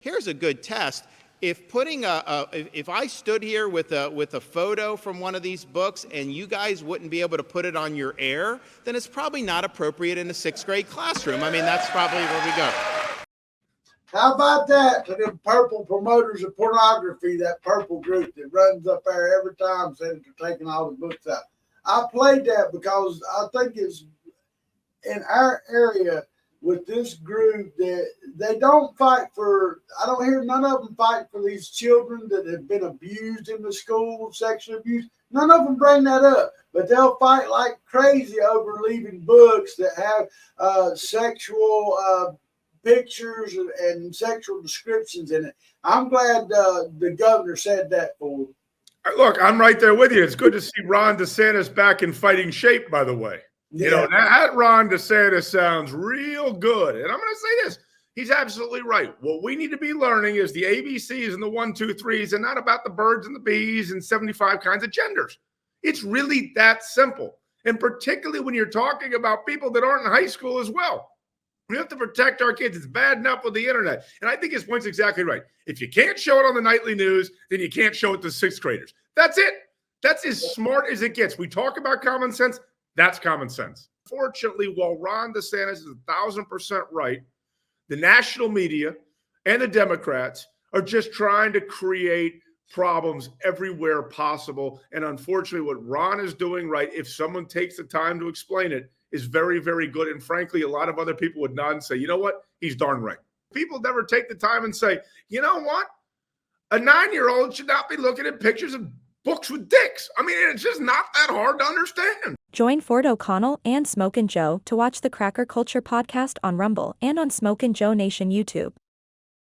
Here's a good test. If if I stood here with a photo from one of these books and you guys wouldn't be able to put it on your air, then it's probably not appropriate in a 6th grade classroom. I mean, that's probably where we go. How about that to them purple promoters of pornography, that purple group that runs up there every time saying they're taking all the books out. I played that because I think it's in our area with this group that they don't fight for, I don't hear none of them fight for these children that have been abused in the school, sexual abuse. None of them bring that up, but they'll fight like crazy over leaving books that have sexual pictures and sexual descriptions in it. I'm glad the governor said that for them. Look, I'm right there with you. It's good to see Ron DeSantis back in fighting shape, by the way. Yeah. You know, that Ron DeSantis sounds real good. And I'm going to say this. He's absolutely right. What we need to be learning is the ABCs and the 1, 2, 3s and not about the birds and the bees and 75 kinds of genders. It's really that simple. And particularly when you're talking about people that aren't in high school as well. We have to protect our kids. It's bad enough with the internet. And I think his point's exactly right. If you can't show it on the nightly news, then you can't show it to 6th graders. That's it. That's as smart as it gets. We talk about common sense. That's common sense. Fortunately, while Ron DeSantis is 1,000% right, the national media and the Democrats are just trying to create problems everywhere possible. And unfortunately, what Ron is doing right, if someone takes the time to explain it, is very, very good. And frankly, a lot of other people would nod and say, you know what? He's darn right. People never take the time and say, you know what? A 9-year-old should not be looking at pictures of books with dicks. I mean, it's just not that hard to understand. Join Ford O'Connell and Smoke and Joe to watch the Cracker Culture podcast on Rumble and on Smoke and Joe Nation YouTube.